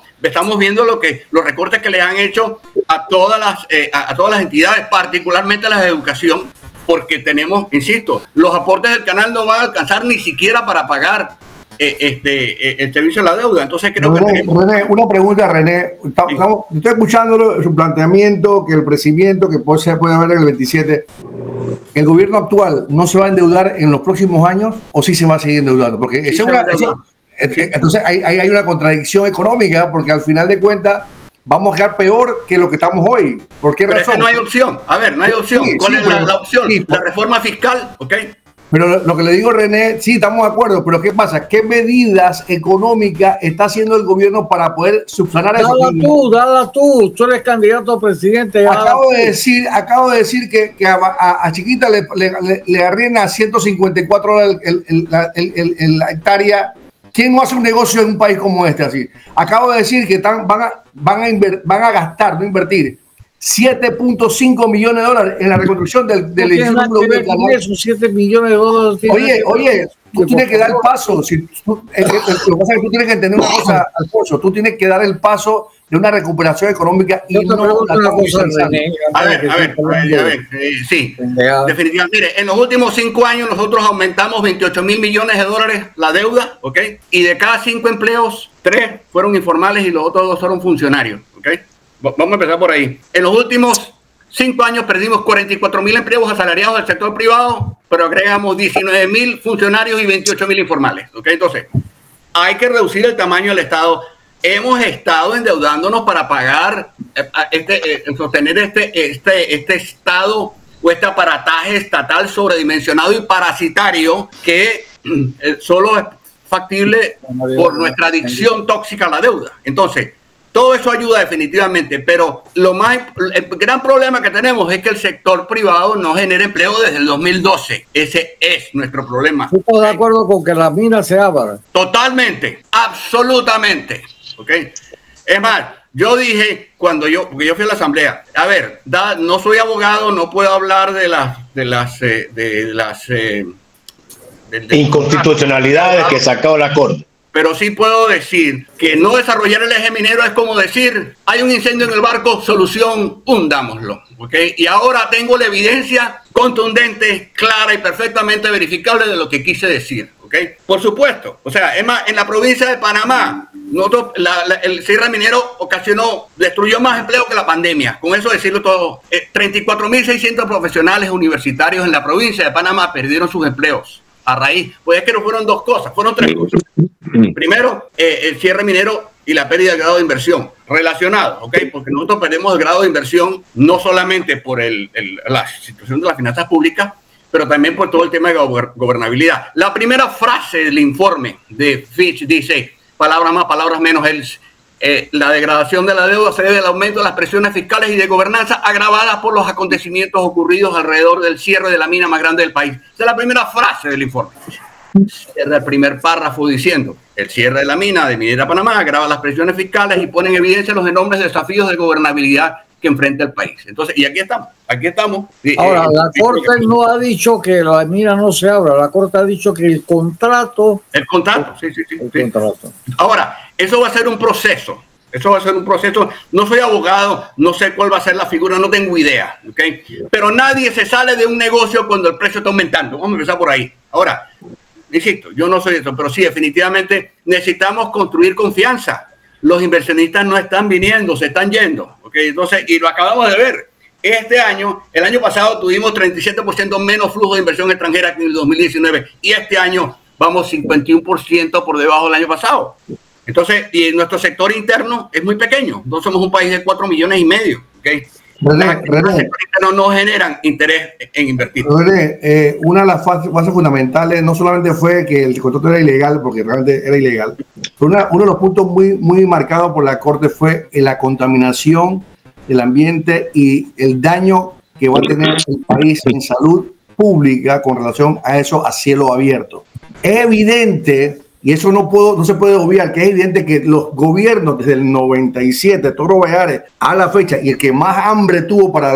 viendo los recortes que le han hecho a todas las entidades, particularmente a las de educación, porque tenemos, insisto, los aportes del canal no van a alcanzar ni siquiera para pagar el servicio de la deuda. Entonces creo que René, una pregunta, René. Estoy escuchándolo, su planteamiento, que el crecimiento que se puede haber en el 27. ¿El gobierno actual no se va a endeudar en los próximos años o sí se va a seguir endeudando? Porque entonces hay una contradicción económica, porque al final de cuentas vamos a quedar peor que lo que estamos hoy. ¿Por qué razón? Es que no hay opción. A ver, no hay opción. ¿Cuál es la opción? Sí, la reforma fiscal, ¿ok? Pero lo que le digo, René, sí, estamos de acuerdo, pero ¿qué pasa? ¿Qué medidas económicas está haciendo el gobierno para poder subsanar eso? Dala tú eres candidato a presidente. Acabo de decir que a Chiquita le arrienda a 154 dólares la hectárea. ¿Quién no hace un negocio en un país como este así? Acabo de decir que van a gastar, no invertir, 7.5 millones de dólares en la reconstrucción del edificio número 1 del canal. Esos 7 millones de dólares. Oye, tú tienes que dar el paso. Lo que pasa es que tú tienes que entender una cosa, Alfonso. Tú tienes que dar el paso de una recuperación económica y no una cosa. A ver, sí, definitivamente. Mire, en los últimos 5 años nosotros aumentamos 28 mil millones de dólares la deuda, ¿ok? Y de cada 5 empleos, 3 fueron informales y los otros 2 fueron funcionarios, ¿ok? Vamos a empezar por ahí. En los últimos 5 años perdimos 44 mil empleos asalariados del sector privado, pero agregamos 19 mil funcionarios y 28 mil informales. ¿Okay? Entonces, hay que reducir el tamaño del Estado. Hemos estado endeudándonos para pagar, sostener este Estado o este aparataje estatal sobredimensionado y parasitario que solo es factible por nuestra adicción tóxica a la deuda. Entonces, todo eso ayuda definitivamente, pero el gran problema que tenemos es que el sector privado no genera empleo desde el 2012. Ese es nuestro problema. ¿Estás de acuerdo con que las minas se abran? Totalmente, absolutamente. ¿Okay? Es más, yo dije porque yo fui a la asamblea, a ver, no soy abogado, no puedo hablar de las inconstitucionalidades que sacó la Corte. Pero sí puedo decir que no desarrollar el eje minero es como decir, hay un incendio en el barco, solución, hundámoslo. ¿Okay? Y ahora tengo la evidencia contundente, clara y perfectamente verificable de lo que quise decir. ¿Okay? Por supuesto, o sea, es más, en la provincia de Panamá, el cierre minero destruyó más empleo que la pandemia. Con eso decirlo todo, 34.600 profesionales universitarios en la provincia de Panamá perdieron sus empleos. A raíz, pues es que no fueron 2 cosas, fueron 3 cosas. Primero, el cierre minero y la pérdida de grado de inversión relacionados, ¿ok? Porque nosotros perdemos el grado de inversión no solamente por la situación de las finanzas públicas, pero también por todo el tema de gobernabilidad. La primera frase del informe de Fitch dice, palabras más, palabras menos, la degradación de la deuda se debe al aumento de las presiones fiscales y de gobernanza agravadas por los acontecimientos ocurridos alrededor del cierre de la mina más grande del país. Esa es la primera frase del informe. Cierra el primer párrafo diciendo, el cierre de la mina de Minera Panamá agrava las presiones fiscales y pone en evidencia los enormes desafíos de gobernabilidad que enfrenta el país. Entonces, y aquí estamos. Ahora, la Corte no ha dicho que la mina no se abra, la Corte ha dicho que el contrato. Sí. Ahora, eso va a ser un proceso. No soy abogado, no sé cuál va a ser la figura, no tengo idea. ¿Okay? Pero nadie se sale de un negocio cuando el precio está aumentando. Vamos a empezar por ahí. Ahora, insisto, yo no soy eso, pero sí, definitivamente necesitamos construir confianza. Los inversionistas no están viniendo, se están yendo. ¿Okay? Entonces, y lo acabamos de ver. El año pasado tuvimos 37% menos flujo de inversión extranjera que en el 2019. Y este año vamos 51% por debajo del año pasado. Entonces, y nuestro sector interno es muy pequeño. No somos un país de 4,5 millones. ¿Okay? René, no generan interés en invertir. René, una de las fases fundamentales no solamente fue que el contrato era ilegal, porque realmente era ilegal, pero uno de los puntos muy marcados por la Corte fue la contaminación del ambiente y el daño que va a tener el país en salud pública con relación a eso a cielo abierto. Es evidente, y eso no se puede obviar, que es evidente que los gobiernos desde el 97, Toro Bayares, a la fecha, y el que más hambre tuvo para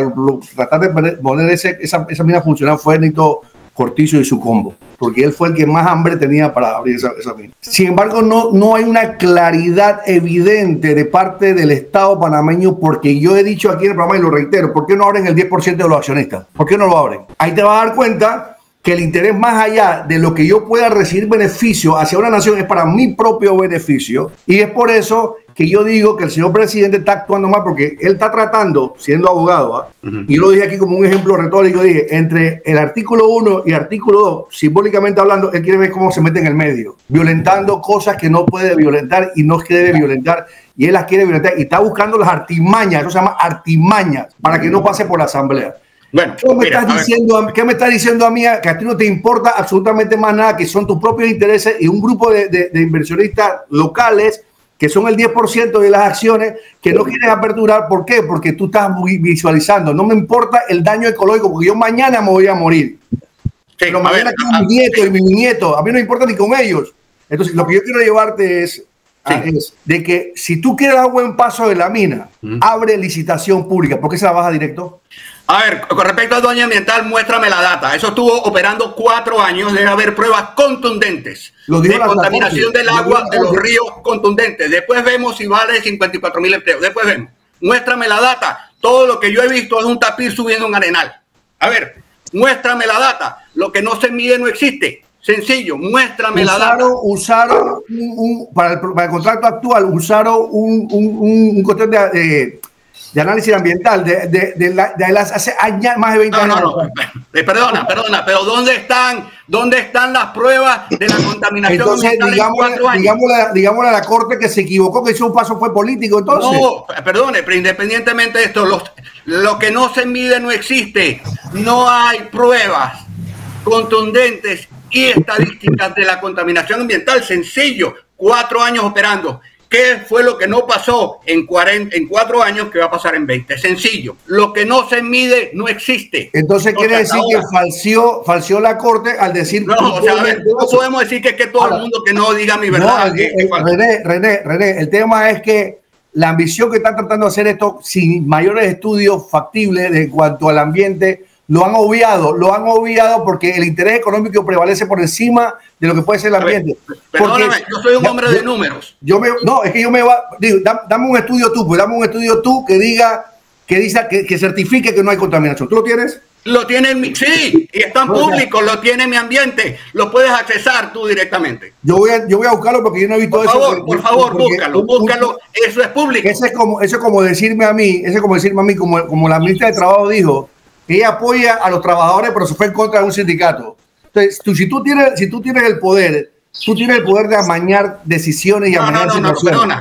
tratar de poner esa mina funcional fue Nito Cortizo y su combo, porque él fue el que más hambre tenía para abrir esa mina. Sin embargo, no hay una claridad evidente de parte del Estado panameño, porque yo he dicho aquí en el programa y lo reitero, ¿por qué no abren el 10% de los accionistas? ¿Por qué no lo abren? Ahí te vas a dar cuenta que el interés, más allá de lo que yo pueda recibir beneficio hacia una nación, es para mi propio beneficio, y es por eso que yo digo que el señor presidente está actuando mal, porque él está tratando, siendo abogado, y yo lo dije aquí como un ejemplo retórico, dije, entre el artículo 1 y artículo 2, simbólicamente hablando, él quiere ver cómo se mete en el medio, violentando cosas que no puede violentar y no debe violentar, y él las quiere violentar, y está buscando las artimañas, eso se llama artimañas, para que no pase por la asamblea. Bueno, ¿Qué me estás diciendo a mí? Que a ti no te importa absolutamente más nada, que son tus propios intereses y un grupo de inversionistas locales que son el 10% de las acciones que no quieres aperturar. ¿Por qué? Porque tú estás visualizando. No me importa el daño ecológico, porque yo mañana me voy a morir. Sí, pero mañana con mi nieto y mi nieto, a mí no me importa ni con ellos. Entonces, lo que yo quiero llevarte es de que si tú quieres dar buen paso de la mina, abre licitación pública. ¿Por qué se la baja directo? A ver, con respecto al daño ambiental, muéstrame la data. Eso estuvo operando 4 años. Debe haber pruebas contundentes de contaminación del agua, de los ríos contundentes. Después vemos si vale 54,000 empleos. Después vemos. Muéstrame la data. Todo lo que yo he visto es un tapiz subiendo un arenal. A ver, muéstrame la data. Lo que no se mide no existe. Sencillo, muéstrame la data. Usaron para el contrato actual, usaron un cuestión de análisis ambiental de las hace años, más de 20 años. Perdona, pero ¿dónde están las pruebas de la contaminación? Entonces, digámosle a la Corte que se equivocó, que ese paso fue político, entonces. No, perdone, pero independientemente de esto, lo que no se mide no existe. No hay pruebas contundentes y estadísticas de la contaminación ambiental. Sencillo, 4 años operando. ¿Qué fue lo que no pasó en 4 años que va a pasar en 20? Sencillo. Lo que no se mide no existe. Entonces quiere decir que falseó la Corte al decir... No, o sea, a ver, no podemos decir que todo el mundo que no diga mi verdad. René, el tema es que la ambición que están tratando de hacer esto sin mayores estudios factibles en cuanto al ambiente, lo han obviado porque el interés económico prevalece por encima de lo que puede ser el ambiente. Perdóname, yo soy un hombre de números. Dame un estudio tú que diga, que certifique que no hay contaminación. ¿Tú lo tienes? Lo tiene, sí, y están públicos, lo tiene mi ambiente, lo puedes accesar tú directamente. Yo voy a buscarlo porque yo no he visto eso. Por favor, búscalo, eso es público. Eso es como decirme a mí, como la ministra de Trabajo dijo, que ella apoya a los trabajadores, pero se fue en contra de un sindicato. Entonces, si tú tienes el poder, tú tienes el poder de amañar decisiones y amañar situaciones.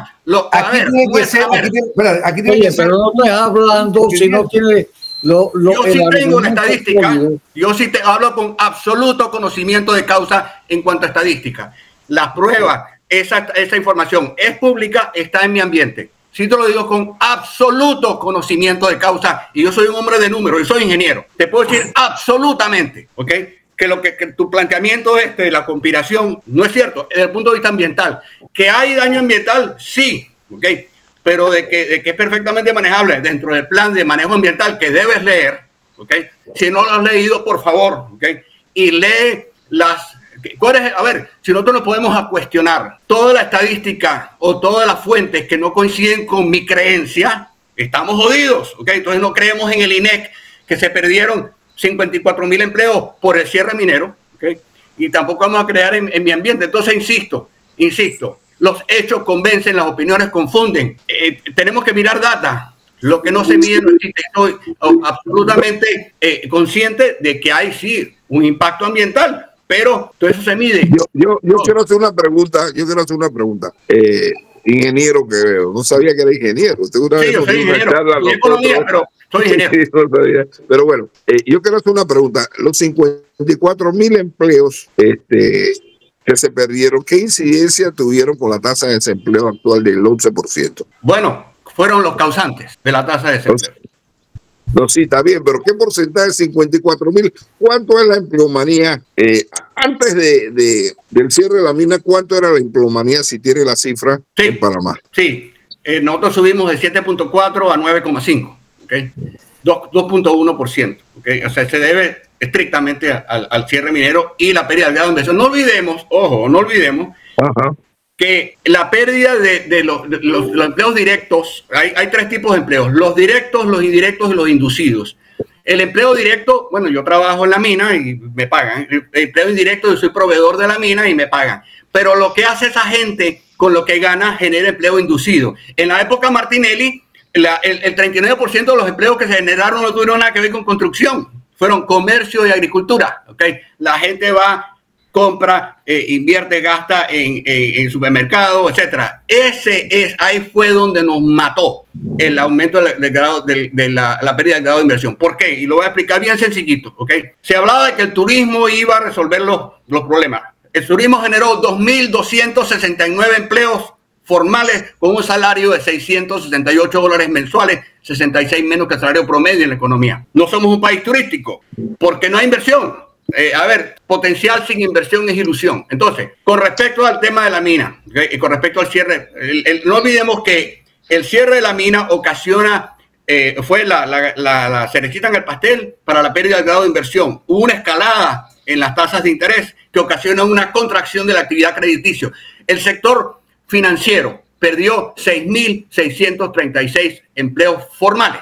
Pero no me hablando si no tiene... Yo sí tengo una estadística. Yo sí te hablo con absoluto conocimiento de causa en cuanto a estadística. Las pruebas, esa información es pública, está en mi ambiente. Sí te lo digo con absoluto conocimiento de causa, y yo soy un hombre de números, yo soy ingeniero. Te puedo decir absolutamente, ¿ok? Que tu planteamiento de la conspiración no es cierto desde el punto de vista ambiental. ¿Que hay daño ambiental? Sí, ¿ok? Pero de que es perfectamente manejable dentro del plan de manejo ambiental que debes leer, ¿ok? Si no lo has leído, por favor, ¿ok? Y lee las... A ver, si nosotros nos podemos cuestionar toda la estadística o todas las fuentes que no coinciden con mi creencia, estamos jodidos, ¿ok? Entonces no creemos en el INEC, que se perdieron 54,000 empleos por el cierre minero, ¿ok? Y tampoco vamos a crear en mi ambiente. Entonces, insisto, los hechos convencen, las opiniones confunden. Tenemos que mirar data. Lo que no se mide no existe. Estoy absolutamente consciente de que hay sí un impacto ambiental, pero todo eso se mide. Yo quiero hacer una pregunta. Ingeniero que veo. No sabía que era ingeniero. Usted una vez yo soy ingeniero. Pero soy ingeniero. Pero bueno, yo quiero hacer una pregunta. Los 54,000 empleos que se perdieron, ¿qué incidencia tuvieron con la tasa de desempleo actual del 11%? Bueno, fueron los causantes de la tasa de desempleo. No, sí, está bien, pero ¿qué porcentaje de 54,000? ¿Cuánto es la empleomanía? Antes del cierre de la mina, ¿cuánto era la empleomanía, si tiene la cifra, en Panamá? Sí, nosotros subimos de 7.4 a 9.5, ¿okay? 2.1%, ¿okay? O sea, se debe estrictamente al cierre minero y la pérdida del grado de inversión. No olvidemos, ojo, no olvidemos que la pérdida de los empleos directos, hay tres tipos de empleos: los directos, los indirectos y los inducidos. El empleo directo, bueno, yo trabajo en la mina y me pagan. El empleo indirecto, yo soy proveedor de la mina y me pagan. Pero lo que hace esa gente con lo que gana genera empleo inducido. En la época Martinelli, el 39% de los empleos que se generaron no tuvieron nada que ver con construcción. Fueron comercio y agricultura. ¿Okay? La gente va, compra, invierte, gasta en supermercados, etcétera. Ahí fue donde nos mató el aumento del grado de la pérdida del grado de inversión. ¿Por qué? Y lo voy a explicar bien sencillito. ¿Okay? Se hablaba de que el turismo iba a resolver los problemas. El turismo generó 2.269 empleos formales con un salario de $668 mensuales, 66 menos que el salario promedio en la economía. No somos un país turístico porque no hay inversión. Potencial sin inversión es ilusión. Entonces, con respecto al tema de la mina, ¿okay? Y con respecto al cierre, no olvidemos que el cierre de la mina ocasiona, fue la cerecita en el pastel para la pérdida del grado de inversión. Hubo una escalada en las tasas de interés que ocasiona una contracción de la actividad crediticia. El sector financiero perdió 6.636 empleos formales.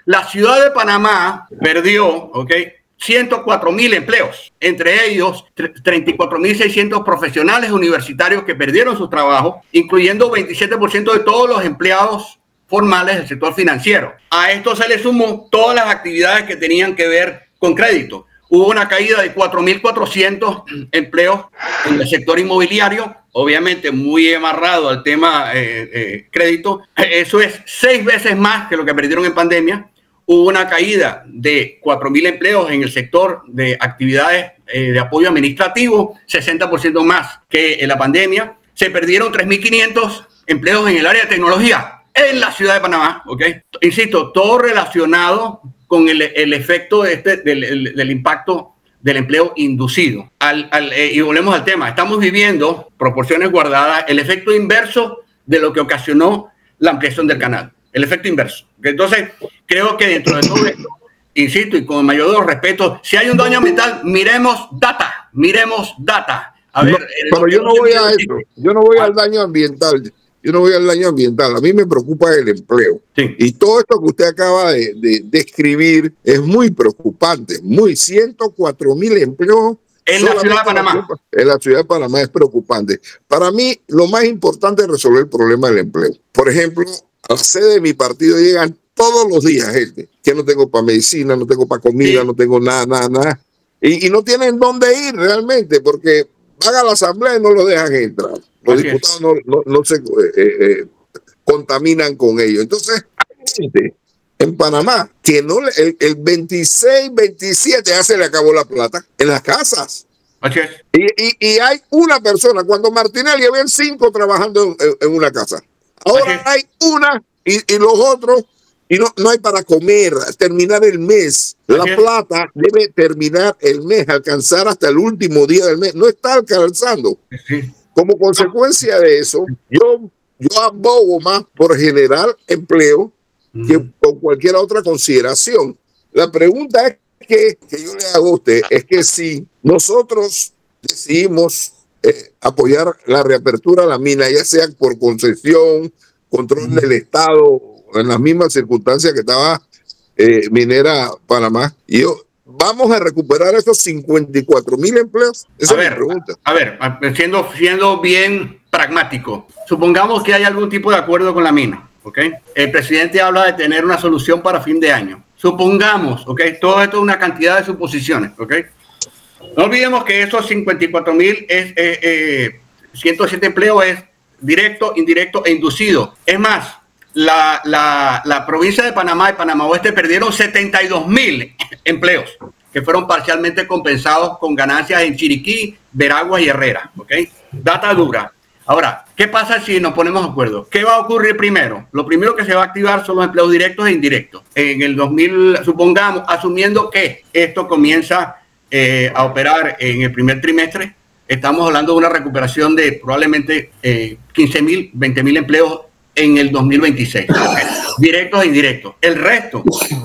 La ciudad de Panamá perdió, 104.000 empleos, entre ellos 34.600 profesionales universitarios que perdieron sus trabajos, incluyendo 27% de todos los empleados formales del sector financiero. A esto se le sumó todas las actividades que tenían que ver con crédito. Hubo una caída de 4.400 empleos en el sector inmobiliario, obviamente muy amarrado al tema crédito. Eso es 6 veces más que lo que perdieron en pandemia. Hubo una caída de 4.000 empleos en el sector de actividades de apoyo administrativo, 60% más que en la pandemia. Se perdieron 3.500 empleos en el área de tecnología en la ciudad de Panamá. Insisto, todo relacionado con el efecto del impacto del empleo inducido. Y volvemos al tema. Estamos viviendo, proporciones guardadas, el efecto inverso de lo que ocasionó la ampliación del canal. El efecto inverso. Entonces, creo que dentro de todo esto, insisto, y con el mayor de los respetos, si hay un daño ambiental, miremos data. A ver, pero yo no voy a eso. Yo no voy al daño ambiental. A mí me preocupa el empleo. Sí. Y todo esto que usted acaba de describir es muy preocupante. 104.000 empleos. En la ciudad de Panamá. En la ciudad de Panamá es preocupante. Para mí, lo más importante es resolver el problema del empleo. Por ejemplo, a la sede de mi partido llegan todos los días gente que no tengo para medicina, no tengo para comida, no tengo nada. Y no tienen dónde ir realmente porque van a la asamblea y no los dejan entrar. Los diputados no se contaminan con ellos. Entonces, hay gente en Panamá que el 26, 27 ya se le acabó la plata en las casas. Y hay una persona, cuando Martinelli habían 5 trabajando en una casa. Ahora hay una y los otros, y no hay para comer, terminar el mes. La plata debe terminar el mes, alcanzar hasta el último día del mes. No está alcanzando. Como consecuencia de eso, yo abogo más por generar empleo que por cualquier otra consideración. La pregunta es que yo le hago a usted es que si nosotros decidimos apoyar la reapertura de la mina, ya sea por concesión, control del Estado, en las mismas circunstancias que estaba Minera Panamá, ¿vamos a recuperar esos 54.000 empleos? Esa es mi pregunta. A ver, siendo bien pragmático, supongamos que hay algún tipo de acuerdo con la mina, ¿ok? El presidente habla de tener una solución para fin de año. Supongamos, ¿ok? Todo esto es una cantidad de suposiciones, ¿ok? No olvidemos que esos 54.000 es 107 empleos es directo, indirecto e inducido. Es más, la provincia de Panamá y Panamá Oeste perdieron 72.000 empleos que fueron parcialmente compensados con ganancias en Chiriquí, Veraguas y Herrera. ¿Ok? Data dura. Ahora, ¿qué pasa si nos ponemos de acuerdo? ¿Qué va a ocurrir primero? Lo primero que se va a activar son los empleos directos e indirectos. En el 2000, supongamos, asumiendo que esto comienza a operar en el primer trimestre, estamos hablando de una recuperación de probablemente 15.000, 20.000 empleos en el 2026, ¿okay? Directos e indirectos. El resto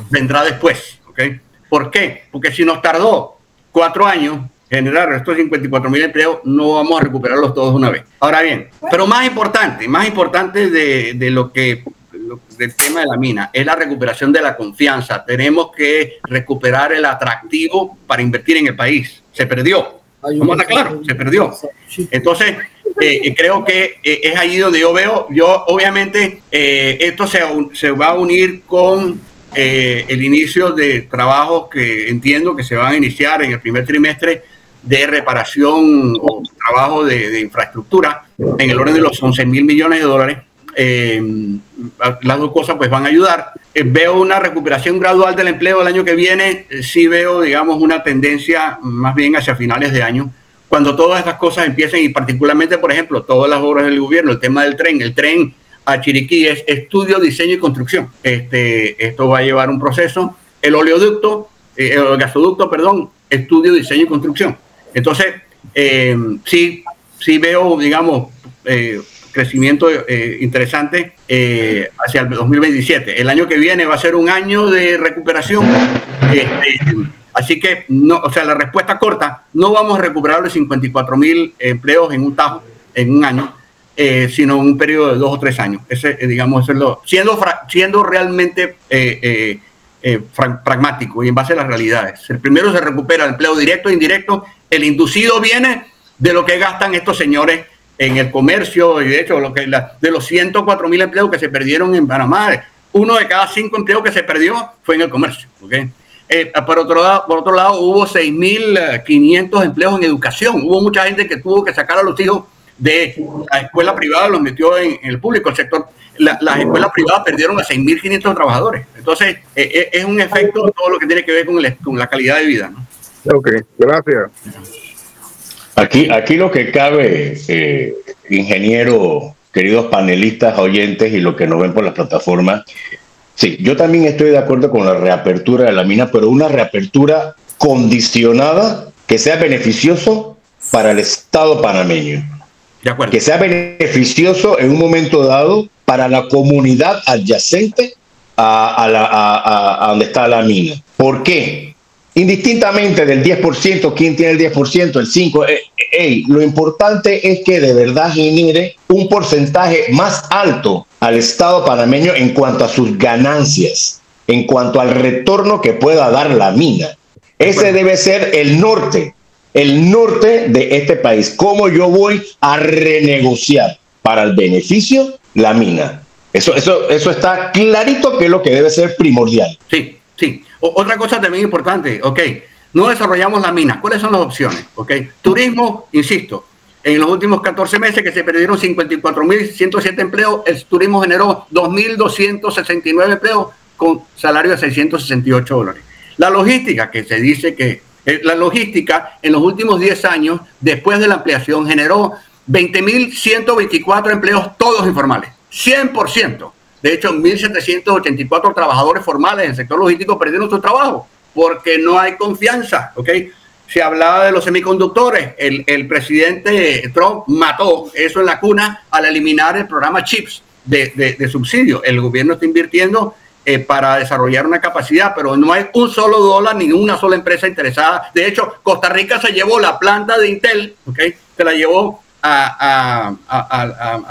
vendrá después. ¿Okay? ¿Por qué? Porque si nos tardó 4 años, generar estos 54,000 empleos, no vamos a recuperarlos todos de una vez. Ahora bien, pero más importante del tema de la mina es la recuperación de la confianza. Tenemos que recuperar el atractivo para invertir en el país. Se perdió. Vamos a estar claros, se perdió. Entonces, creo que es allí donde yo obviamente, esto se va a unir con el inicio de trabajos que entiendo que se van a iniciar en el primer trimestre de reparación o trabajo de infraestructura en el orden de los 11,000 millones de dólares. Las dos cosas pues van a ayudar. Veo una recuperación gradual del empleo el año que viene. Sí veo, digamos, una tendencia más bien hacia finales de año, cuando todas estas cosas empiecen, y particularmente, por ejemplo, todas las obras del gobierno, el tema del tren. El tren a Chiriquí es estudio, diseño y construcción. Esto va a llevar un proceso. El gasoducto, estudio, diseño y construcción. Entonces, sí veo, digamos, crecimiento interesante hacia el 2027. El año que viene va a ser un año de recuperación. Así que, la respuesta corta, no vamos a recuperar los 54,000 empleos en un tajo, en un año, sino en un periodo de 2 o 3 años. Siendo realmente pragmático y en base a las realidades. El primero se recupera el empleo directo e indirecto. El inducido viene de lo que gastan estos señores en el comercio, y de hecho de los 104,000 empleos que se perdieron en Panamá, 1 de cada 5 empleos que se perdió fue en el comercio. ¿Okay? Por otro lado, hubo 6,500 empleos en educación. Hubo mucha gente que tuvo que sacar a los hijos de la escuela privada, los metió en el público. El sector, las escuelas privadas perdieron a 6,500 trabajadores. Entonces, es un efecto de todo lo que tiene que ver con la calidad de vida, ¿no? Ok, gracias. Aquí lo que cabe, ingeniero, queridos panelistas, oyentes y los que nos ven por las plataformas, sí, yo también estoy de acuerdo con la reapertura de la mina, pero una reapertura condicionada que sea beneficioso para el Estado panameño. De acuerdo. Que sea beneficioso en un momento dado para la comunidad adyacente a donde está la mina. ¿Por qué? Indistintamente del 10%, quién tiene el 10%, el 5%, lo importante es que de verdad genere un porcentaje más alto al Estado panameño en cuanto a sus ganancias, en cuanto al retorno que pueda dar la mina. Ese debe ser el norte de este país. ¿Cómo yo voy a renegociar para el beneficio la mina? Eso está clarito que es lo que debe ser primordial. Sí. Otra cosa también importante, no desarrollamos la mina. ¿Cuáles son las opciones? Turismo, insisto, en los últimos 14 meses que se perdieron 54,107 empleos, el turismo generó 2,269 empleos con salario de $668. La logística, que se dice que la logística en los últimos 10 años, después de la ampliación, generó 20,124 empleos, todos informales, 100%. De hecho, 1,784 trabajadores formales en el sector logístico perdieron su trabajo porque no hay confianza. Se hablaba de los semiconductores. El presidente Trump mató eso en la cuna al eliminar el programa CHIPS de subsidio. El gobierno está invirtiendo para desarrollar una capacidad, pero no hay un solo dólar ni una sola empresa interesada. De hecho, Costa Rica se llevó la planta de Intel, se la llevó a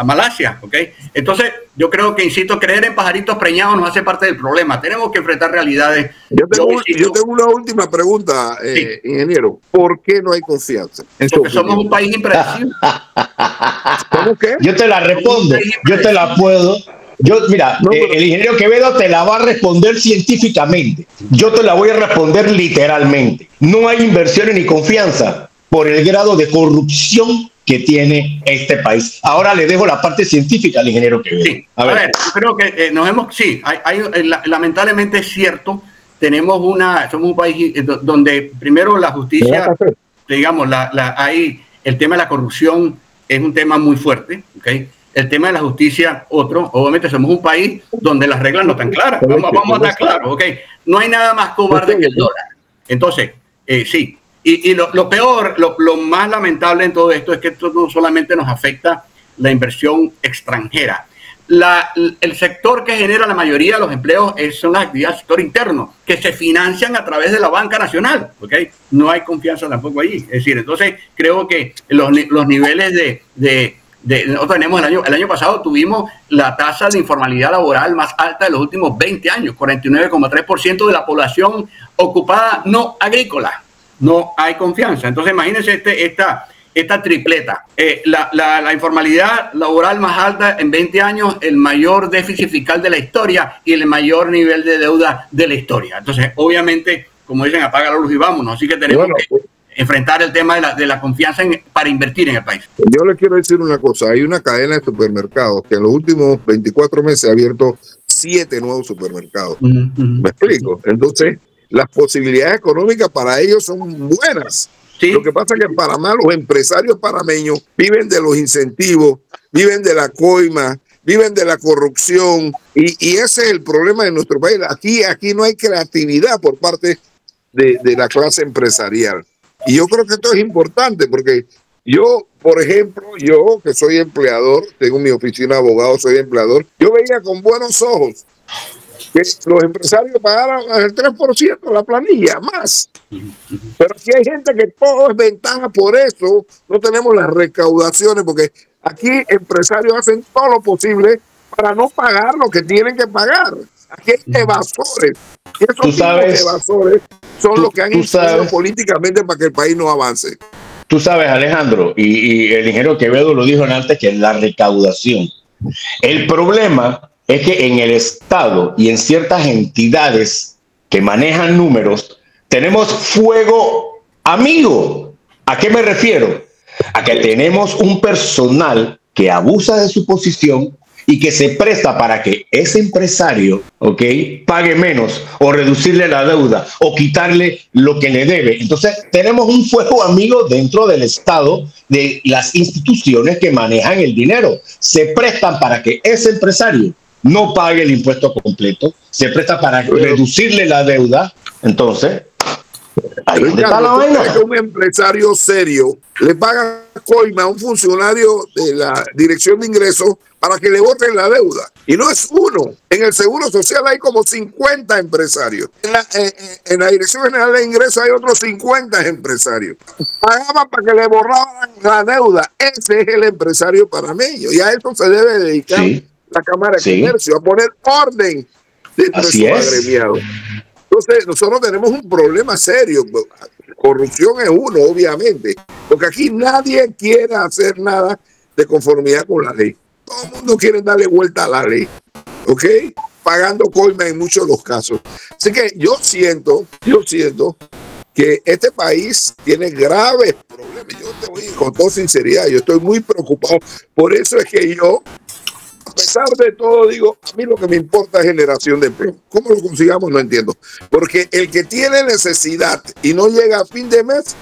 Malasia. Entonces, yo creo que, insisto, creer en pajaritos preñados nos hace parte del problema. Tenemos que enfrentar realidades. Yo tengo una última pregunta, ingeniero. ¿Por qué no hay confianza? Porque somos un país impredecible. ¿Cómo qué? Yo te la respondo, yo te la puedo. El ingeniero Quevedo te la va a responder científicamente. Yo te la voy a responder literalmente. No hay inversiones ni confianza por el grado de corrupción que tiene este país. Ahora le dejo la parte científica al ingeniero Quevedo. Sí. A ver, creo que lamentablemente es cierto, somos un país donde primero la justicia, digamos, hay el tema de la corrupción es un tema muy fuerte, El tema de la justicia, obviamente somos un país donde las reglas no están claras. Vamos a estar claros, No hay nada más cobarde que el dólar. Entonces, sí. Y lo peor, lo más lamentable en todo esto es que esto no solamente nos afecta la inversión extranjera. el sector que genera la mayoría de los empleos son las actividades del sector interno, que se financian a través de la banca nacional, ¿ok? No hay confianza tampoco allí. Es decir, entonces creo que los niveles nosotros tenemos el año pasado tuvimos la tasa de informalidad laboral más alta de los últimos 20 años, 49,3% de la población ocupada no agrícola. No hay confianza. Entonces imagínense esta tripleta. La informalidad laboral más alta en 20 años, el mayor déficit fiscal de la historia y el mayor nivel de deuda de la historia. Entonces, obviamente, como dicen, apaga la luz y vámonos. Así que tenemos que enfrentar el tema de la confianza para invertir en el país. Yo le quiero decir una cosa. Hay una cadena de supermercados que en los últimos 24 meses ha abierto 7 nuevos supermercados. ¿Me explico? Entonces, las posibilidades económicas para ellos son buenas. Sí. Lo que pasa es que en Panamá los empresarios panameños viven de los incentivos, viven de la coima, viven de la corrupción y ese es el problema de nuestro país. Aquí no hay creatividad por parte de la clase empresarial. Y yo creo que esto es importante porque yo, por ejemplo, yo que soy empleador, tengo mi oficina de abogado, soy empleador, yo veía con buenos ojos que los empresarios pagaran el 3% la planilla, más. Pero aquí hay gente que todo es ventaja, por eso no tenemos las recaudaciones, porque aquí empresarios hacen todo lo posible para no pagar lo que tienen que pagar. Aquí hay evasores. Y esos evasores son los que han incidido políticamente para que el país no avance. Tú sabes, Alejandro, y el ingeniero Quevedo lo dijo antes, que es la recaudación. El problema es que en el Estado y en ciertas entidades que manejan números, tenemos fuego amigo. ¿A qué me refiero? A que tenemos un personal que abusa de su posición y que se presta para que ese empresario, ¿ok?, pague menos o reducirle la deuda o quitarle lo que le debe. Entonces, tenemos un fuego amigo dentro del Estado, de las instituciones que manejan el dinero. Se prestan para que ese empresario no pague el impuesto completo, se presta para reducirle la deuda. Entonces, ahí está la vaina. Un empresario serio le paga coima a un funcionario de la Dirección de Ingresos para que le voten la deuda. Y no es uno. En el Seguro Social hay como 50 empresarios. En la Dirección General de Ingresos hay otros 50 empresarios. Pagaban para que le borraran la deuda. Ese es el empresario panameño. Y a eso se debe dedicar la Cámara de Comercio, a poner orden dentro de sus agremiados. Entonces, nosotros tenemos un problema serio. Corrupción es uno, obviamente, porque aquí nadie quiere hacer nada de conformidad con la ley. Todo el mundo quiere darle vuelta a la ley, ¿ok? Pagando coima en muchos de los casos. Así que yo siento que este país tiene graves problemas. Yo te voy con toda sinceridad, yo estoy muy preocupado. Por eso es que yo, a pesar de todo, digo, a mí lo que me importa es generación de empleo. ¿Cómo lo consigamos? No entiendo. Porque el que tiene necesidad y no llega a fin de mes,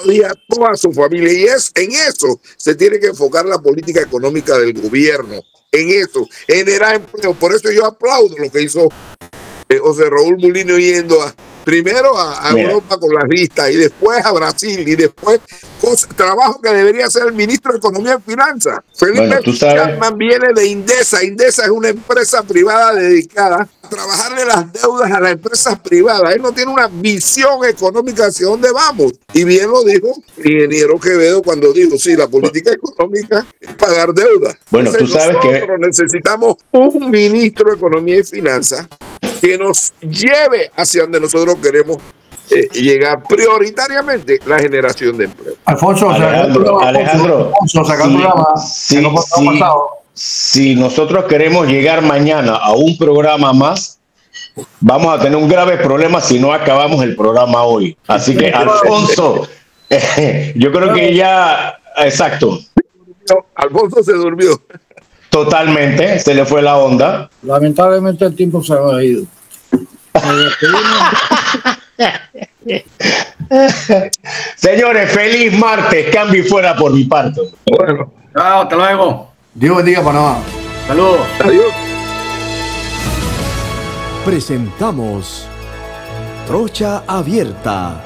y a toda su familia. Y en eso se tiene que enfocar la política económica del gobierno. En eso, generar empleo. Por eso yo aplaudo lo que hizo José Raúl Mulino yendo primero a Europa con las listas y después a Brasil y después trabajo que debería hacer el ministro de Economía y Finanzas. Felipe Chapman viene de Indesa. Indesa es una empresa privada dedicada a trabajarle las deudas a las empresas privadas. Él no tiene una visión económica hacia dónde vamos. Y bien lo dijo el ingeniero Quevedo cuando dijo, sí, la política económica es pagar deuda. Bueno, entonces, tú sabes nosotros necesitamos un ministro de Economía y Finanzas que nos lleve hacia donde nosotros queremos llegar, prioritariamente la generación de empleo. Alfonso, si nosotros queremos llegar mañana a un programa más, vamos a tener un grave problema si no acabamos el programa hoy. Así que, Alfonso, yo creo que ya, exacto. Alfonso se durmió. Totalmente, se le fue la onda. Lamentablemente el tiempo se ha ido. Señores, feliz martes. Cambio y fuera por mi parte. Bueno, chao, hasta luego. Dios bendiga Panamá. Saludos. Adiós. Presentamos Trocha Abierta.